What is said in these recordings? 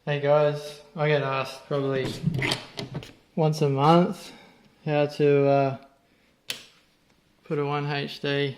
Hey guys, I get asked probably once a month how to put a 1hd-fte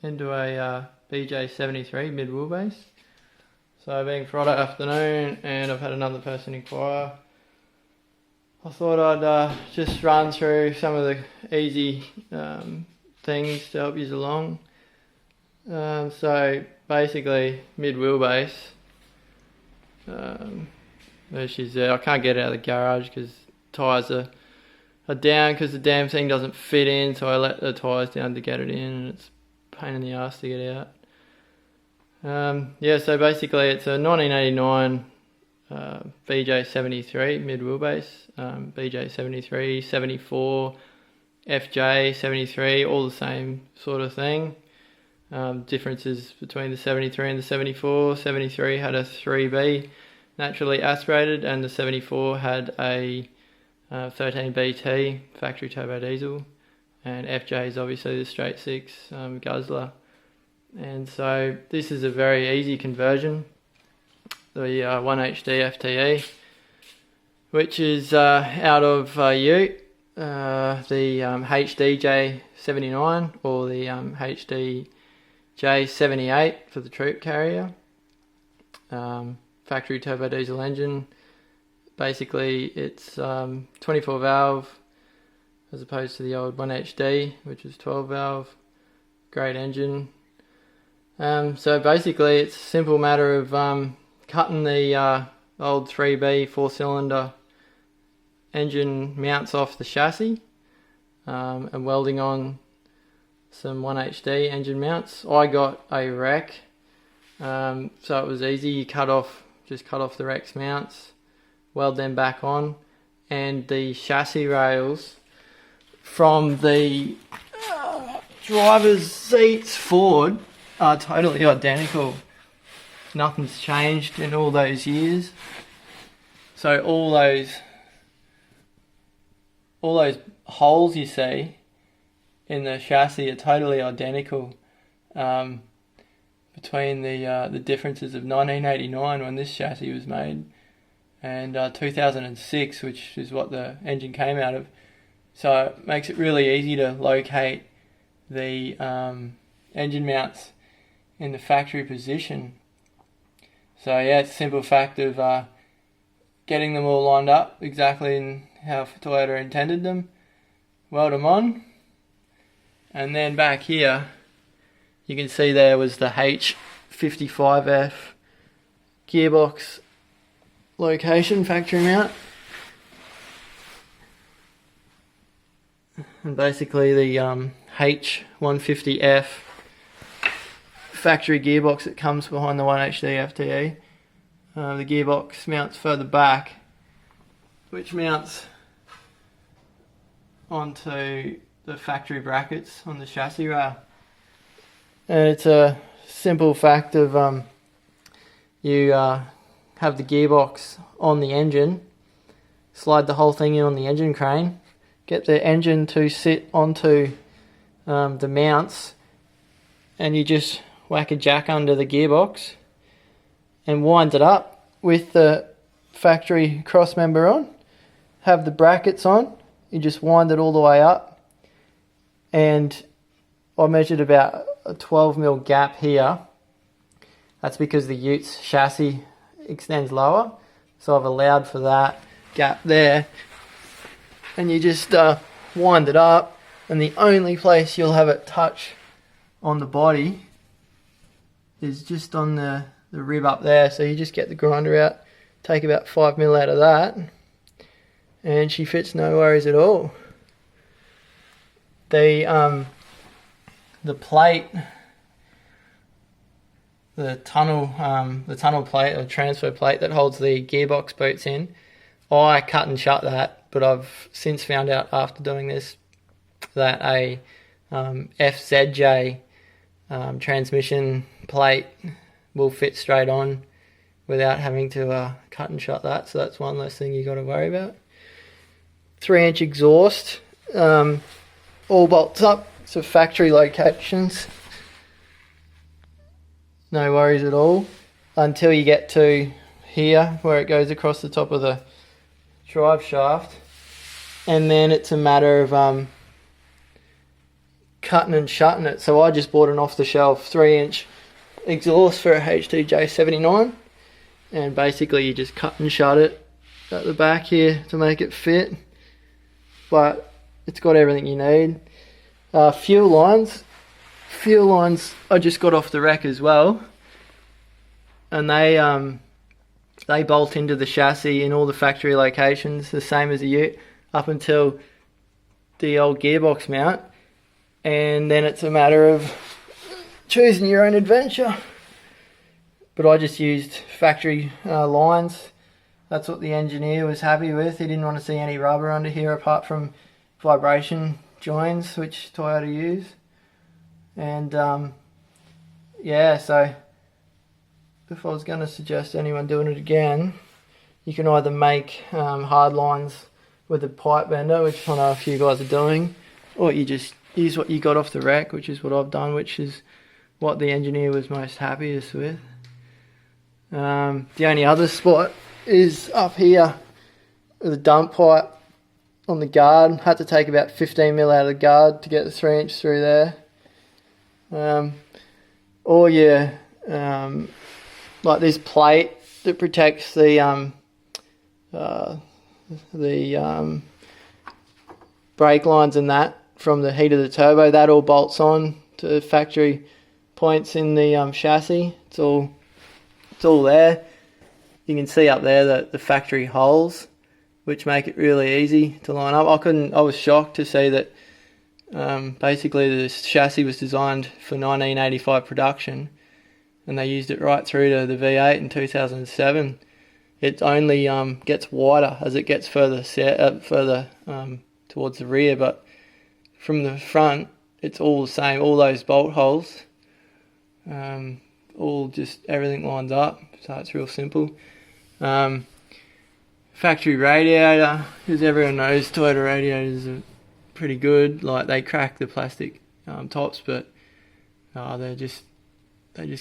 into a bj73 mid wheelbase. So being Friday afternoon and I've had another person inquire, I thought I'd just run through some of the easy things to help you along. So basically mid wheelbase, there she's there. I can't get it out of the garage because tyres are down because the damn thing doesn't fit in, so I let the tyres down to get it in, and it's a pain in the ass to get out. Yeah, so basically it's a 1989 bj73 mid wheelbase, bj73, 74, fj73, all the same sort of thing. Differences between the 73 and the 74. 73 had a 3B naturally aspirated, and the 74 had a 1hd-fte factory turbo diesel, and FJ is obviously the straight 6 guzzler. And so this is a very easy conversion, the 1hd-fte, which is out of Ute, the HDJ79 or the HDJ78 for the troop carrier. Factory turbo diesel engine. Basically it's 24 valve as opposed to the old 1hd, which is 12 valve. Great engine. So basically it's a simple matter of cutting the old 3B 4-cylinder engine mounts off the chassis and welding on some 1hd engine mounts. I got a rec, so it was easy. You just cut off the rec's mounts, weld them back on, and the chassis rails from the driver's seats forward are totally identical. Nothing's changed in all those years. So all those holes you see in the chassis are totally identical, between the differences of 1989 when this chassis was made and 2006, which is what the engine came out of. So it makes it really easy to locate the engine mounts in the factory position. So yeah, it's a simple fact of getting them all lined up exactly in how Toyota intended them, weld them on, and then back here you can see there was the H55F gearbox location factory mount, and basically the H150F factory gearbox that comes behind the 1hd-fte. The gearbox mounts further back, which mounts onto the factory brackets on the chassis rail. And it's a simple fact of you have the gearbox on the engine, slide the whole thing in on the engine crane, get the engine to sit onto the mounts, and you just whack a jack under the gearbox and wind it up with the factory cross member on. Have the brackets on, you just wind it all the way up, and I measured about a 12mm gap here. That's because the Ute's chassis extends lower, so I've allowed for that gap there. And you just wind it up, and the only place you'll have it touch on the body is just on the rib up there. So you just get the grinder out, take about 5mm out of that, and she fits no worries at all. The plate, the tunnel plate or transfer plate that holds the gearbox boots in, I cut and shut that, but I've since found out after doing this that a FZJ transmission plate will fit straight on without having to cut and shut that, so that's one less thing you got to worry about. 3-inch exhaust, all bolts up to factory locations, no worries at all. until you get to here where it goes across the top of the drive shaft, and then it's a matter of cutting and shutting it. So I just bought an off-the-shelf 3-inch exhaust for a bj73, and basically you just cut and shut it at the back here to make it fit, but it's got everything you need. Fuel lines I just got off the rack as well, and they bolt into the chassis in all the factory locations, the same as the ute, up until the old gearbox mount, and then it's a matter of choosing your own adventure. But I just used factory lines. That's what the engineer was happy with. He didn't want to see any rubber under here apart from vibration joins, which Toyota use. And yeah, so if I was going to suggest anyone doing it again, you can either make hard lines with a pipe bender, which I know a few guys are doing, or you just use what you got off the rack, which is what I've done, which is what the engineer was most happiest with. The only other spot is up here with a dump pipe on the guard. Had to take about 15 mil out of the guard to get the 3-inch through there. Or yeah, like this plate that protects the brake lines and that from the heat of the turbo, that all bolts on to factory points in the chassis. It's all there. You can see up there that the factory holes, which make it really easy to line up. I was shocked to see that basically this chassis was designed for 1985 production, and they used it right through to the V8 in 2007. It only gets wider as it gets further towards the rear, but from the front it's all the same. All those bolt holes, all just everything lines up, so it's real simple. Factory radiator, because everyone knows Toyota radiators are pretty good. Like, they crack the plastic tops, but they just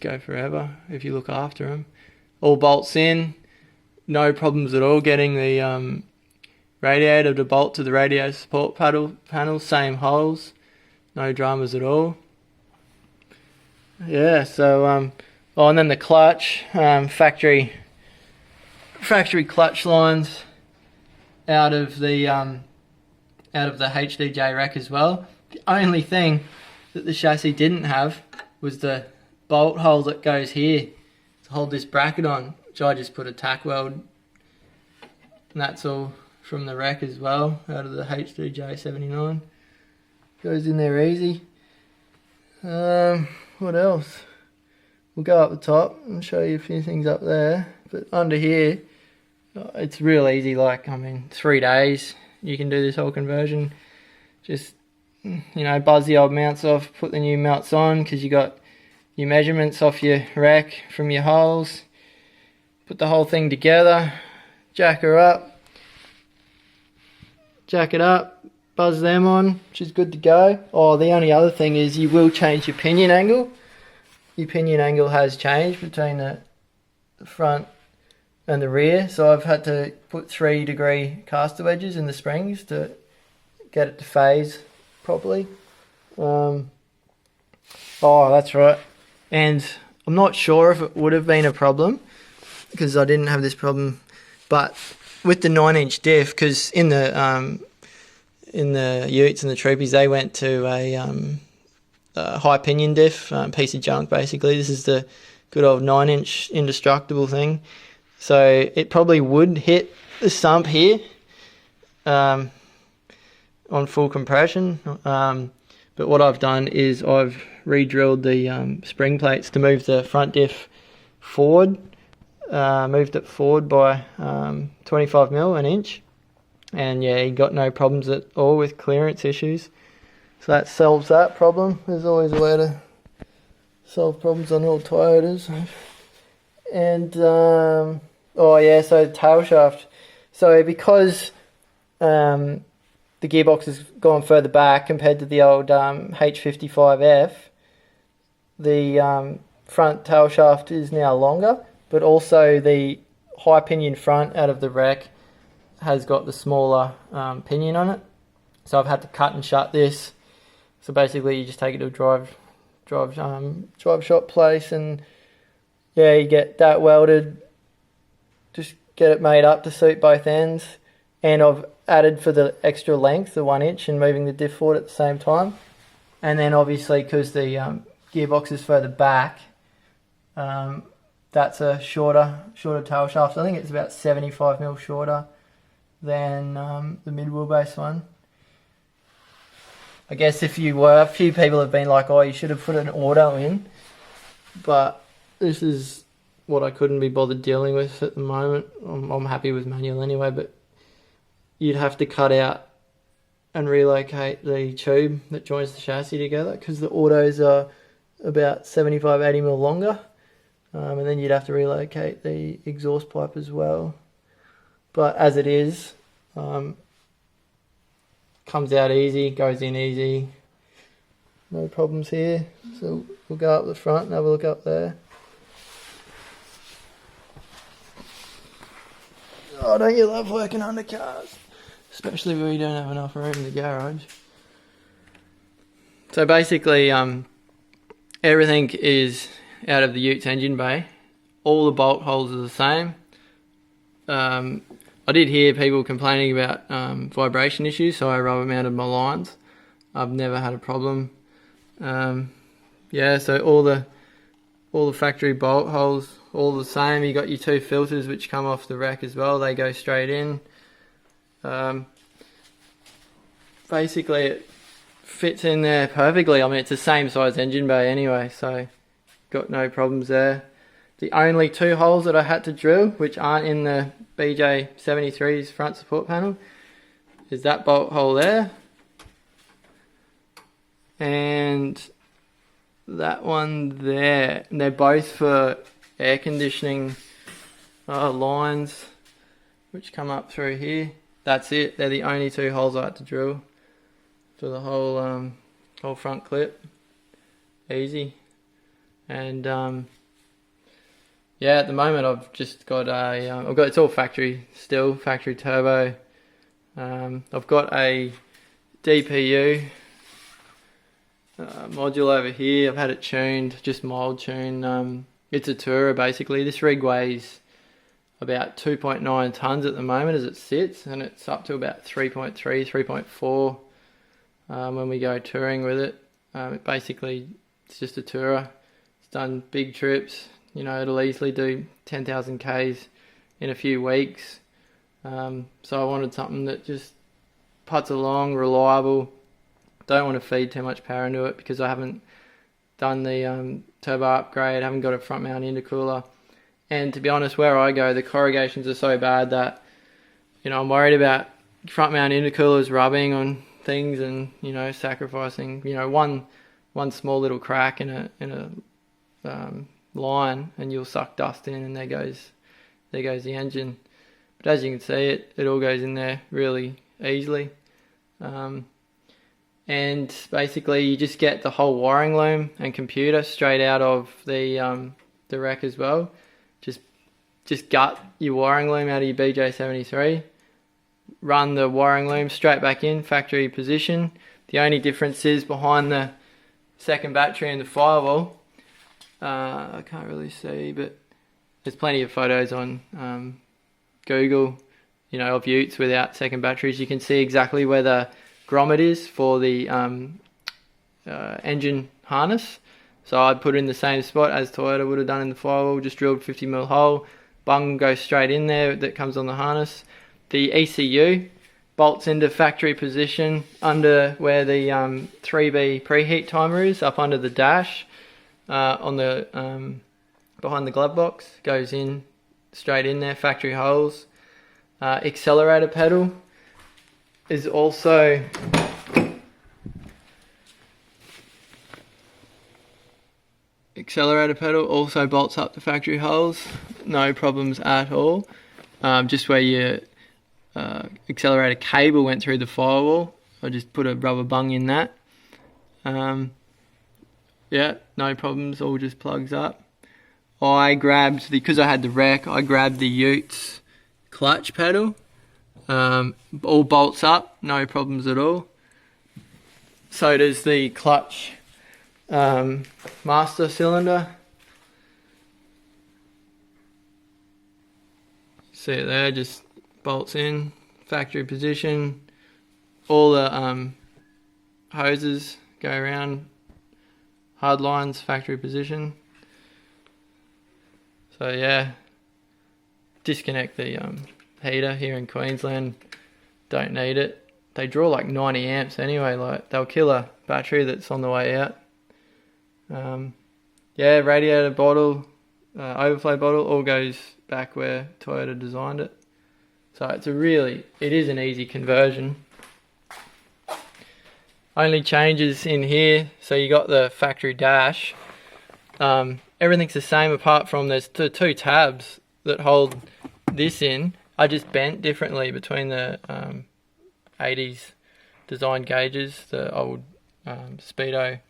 go forever if you look after them. All bolts in, no problems at all getting the radiator to bolt to the radiator support panel. Same holes, no dramas at all. Yeah, so and then the clutch, factory clutch lines out of the HDJ rack as well. The only thing that the chassis didn't have was the bolt hole that goes here to hold this bracket on, which I just put a tack weld, and that's all from the rack as well, out of the HDJ79. Goes in there easy. What else? We'll go up the top and show you a few things up there, but under here it's real easy. Like, I mean, 3 days you can do this whole conversion. Just, buzz the old mounts off, put the new mounts on, because you got your measurements off your rack from your holes. Put the whole thing together, jack it up, buzz them on, which is good to go. Oh, the only other thing is you will change your pinion angle. Your pinion angle has changed between the front and the rear, so I've had to put 3-degree caster wedges in the springs to get it to phase properly. Oh, that's right. And I'm not sure if it would have been a problem, because I didn't have this problem, but with the 9-inch diff, because in the utes and the troopies, they went to a high pinion diff, piece of junk basically. This is the good old 9-inch indestructible thing. So it probably would hit the sump here on full compression. But what I've done is I've re-drilled the spring plates to move the front diff forward. Moved it forward by 25 mil an inch. And yeah, he got no problems at all with clearance issues. So that solves that problem. There's always a way to solve problems on all Toyotas. And so the tail shaft. So because the gearbox has gone further back compared to the old H55F, the front tail shaft is now longer, but also the high pinion front out of the wreck has got the smaller pinion on it. So I've had to cut and shut this. So basically you just take it to a drive shop place, and yeah, you get that welded, just get it made up to suit both ends. And I've added for the extra length, the 1 inch, and moving the diff forward at the same time. And then obviously, because the gearbox is further back, that's a shorter tail shaft. So I think it's about 75mm shorter than the mid wheelbase one. I guess a few people have been like, oh, you should have put an auto in, but this is what I couldn't be bothered dealing with at the moment. I'm happy with manual anyway, but you'd have to cut out and relocate the tube that joins the chassis together, because the autos are about 75-80mm longer, and then you'd have to relocate the exhaust pipe as well. But as it is, comes out easy, goes in easy, no problems here. So we'll go up the front and have a look up there. Oh, don't you love working under cars? Especially when you don't have enough room in the garage. So basically, everything is out of the Utes engine bay. All the bolt holes are the same. I did hear people complaining about vibration issues, so I rubber mounted my lines. I've never had a problem. Yeah, so all the factory bolt holes, all the same. You got your 2 filters which come off the rack as well. They go straight in. Basically, it fits in there perfectly. I mean, it's the same size engine bay anyway, so got no problems there. The only 2 holes that I had to drill, which aren't in the bj73's front support panel, is that bolt hole there, and that one there. And they're both for air conditioning lines which come up through here. That's it. They're the only 2 holes I had to drill for the whole front clip. Easy. And yeah, at the moment I've just got it's all factory still, factory turbo. I've got a DPU module over here. I've had it tuned, just mild tuned. It's a Tourer basically. This rig weighs about 2.9 tons at the moment as it sits, and it's up to about 3.3, 3.4 when we go touring with it. Basically, it's just a Tourer. It's done big trips. You know, it'll easily do 10,000 Ks in a few weeks. So I wanted something that just putts along, reliable. Don't want to feed too much power into it because I haven't done the turbo upgrade, haven't got a front mount intercooler. And to be honest, where I go, the corrugations are so bad that, you know, I'm worried about front mount intercoolers rubbing on things and, you know, sacrificing, you know, one small little crack in a line and you'll suck dust in, and there goes the engine. But as you can see, it all goes in there really easily. And basically you just get the whole wiring loom and computer straight out of the rack as well. Just gut your wiring loom out of your bj73, run the wiring loom straight back in factory position. The only difference is behind the second battery and the firewall. I can't really see, but there's plenty of photos on Google, you know, of Utes without second batteries. You can see exactly where the grommet is for the engine harness. So I'd put it in the same spot as Toyota would have done in the firewall, just drilled 50mm hole, bung goes straight in there, that comes on the harness. The ECU bolts into factory position under where the 3B preheat timer is, up under the dash, on the behind the glove box, goes in straight in there, factory holes. Accelerator pedal is also bolts up the factory holes, no problems at all. Just where your accelerator cable went through the firewall, I just put a rubber bung in that. Yeah, no problems, all just plugs up. I grabbed, because I had the wreck, I grabbed the Ute's clutch pedal. All bolts up, no problems at all. So does the clutch master cylinder. See it there, just bolts in, factory position. All the hoses go around, hard lines, factory position. So yeah, disconnect the heater here in Queensland, don't need it. They draw like 90 amps anyway, like they'll kill a battery that's on the way out. Yeah, radiator bottle, overflow bottle, all goes back where Toyota designed it. So it is an easy conversion. Only changes in here, so you got the factory dash. Everything's the same apart from there's the two tabs that hold this in. I just bent differently between the 80s design gauges, the old speedo,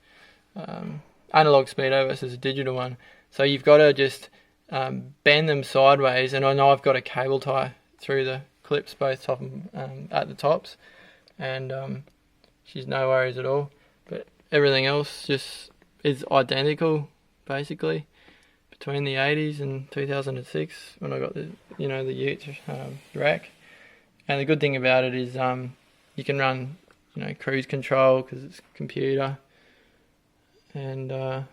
analog speedo versus a digital one. So you've got to just bend them sideways, and I know I've got a cable tie through the clips both top and at the tops, and she's no worries at all. But everything else just is identical basically between the 80s and 2006 when I got the the Ute rack. And the good thing about it is you can run cruise control because it's computer, and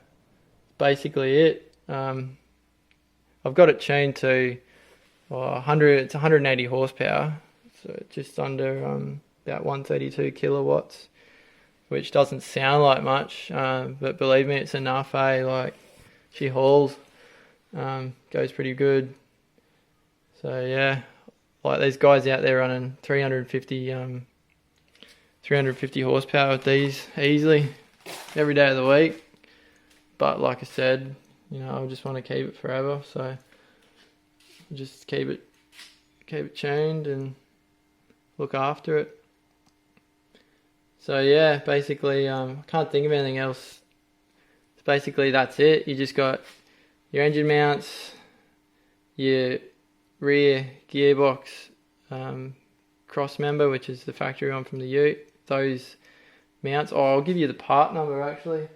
basically it. I've got it tuned to 100. It's 180 horsepower, so just under about 132 kilowatts, which doesn't sound like much, but believe me, it's enough. Like she hauls, goes pretty good. So yeah, like there's guys out there running 350 horsepower with these easily every day of the week. But like I said, I just want to keep it forever, so just keep it tuned and look after it. So yeah, basically I can't think of anything else. Basically that's it. You just got your engine mounts, your rear gearbox cross member, which is the factory one from the Ute. Those mounts, I'll give you the part number actually.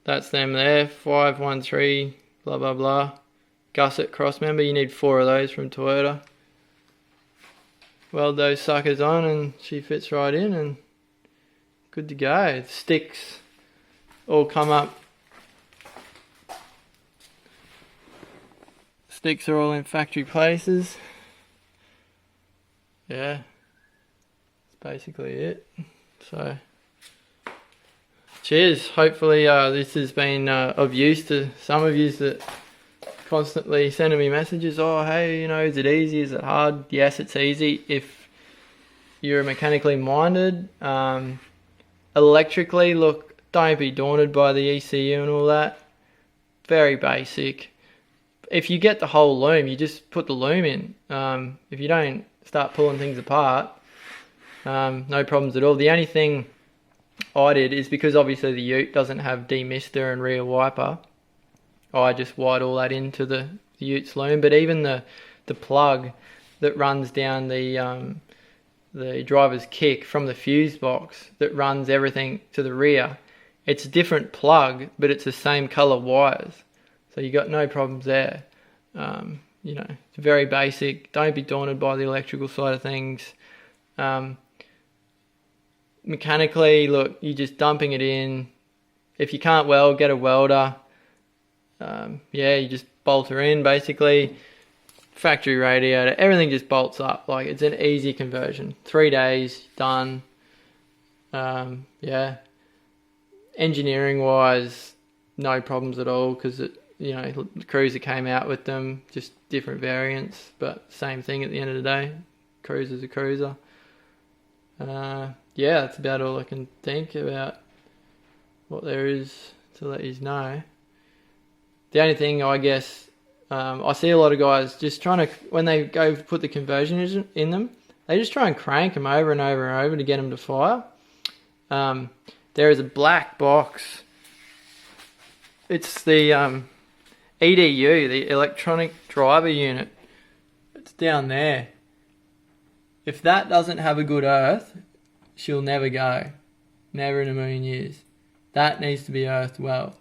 That's them there, 513 blah blah blah. Gusset cross member, you need 4 of those from Toyota. Weld those suckers on and she fits right in and good to go. The sticks all come up. Sticks are all in factory places. Yeah, that's basically it. So cheers. Hopefully this has been of use to some of you that constantly sending me messages. Oh, hey, is it easy? Is it hard? Yes, it's easy if you're mechanically minded. Electrically, look, don't be daunted by the ECU and all that. Very basic. If you get the whole loom, you just put the loom in. If you don't start pulling things apart, no problems at all. The only thing I did is because obviously the Ute doesn't have demister and rear wiper, I just wired all that into the Ute's loom. But even the plug that runs down the driver's kick from the fuse box that runs everything to the rear, it's a different plug, but it's the same color wires. So you got no problems there. It's very basic. Don't be daunted by the electrical side of things. Mechanically, look, you're just dumping it in. If you can't weld, get a welder. You just bolt her in basically. Factory radiator, everything just bolts up. Like, it's an easy conversion. 3 days, done. Engineering wise, no problems at all, because the Cruiser came out with them, just different variants, but same thing at the end of the day. Cruiser's a Cruiser. That's about all I can think about what there is to let you know. The only thing, I guess, I see a lot of guys just trying to, when they go put the conversion in them, they just try and crank them over and over and over to get them to fire. There is a black box it's the EDU, the electronic driver unit. It's down there. If that doesn't have a good earth, she'll never go. Never in a million years. That needs to be earthed well.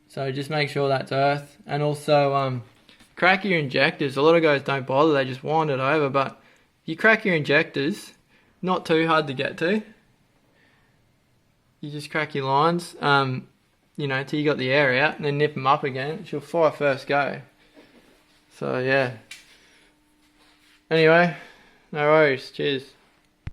So just make sure that's earthed. And also crack your injectors. A lot of guys don't bother, they just wind it over. But if you crack your injectors, not too hard to get to. You just crack your lines, you know, till you got the air out, and then nip them up again. She'll fire first go. So yeah. Anyway, no worries. Cheers.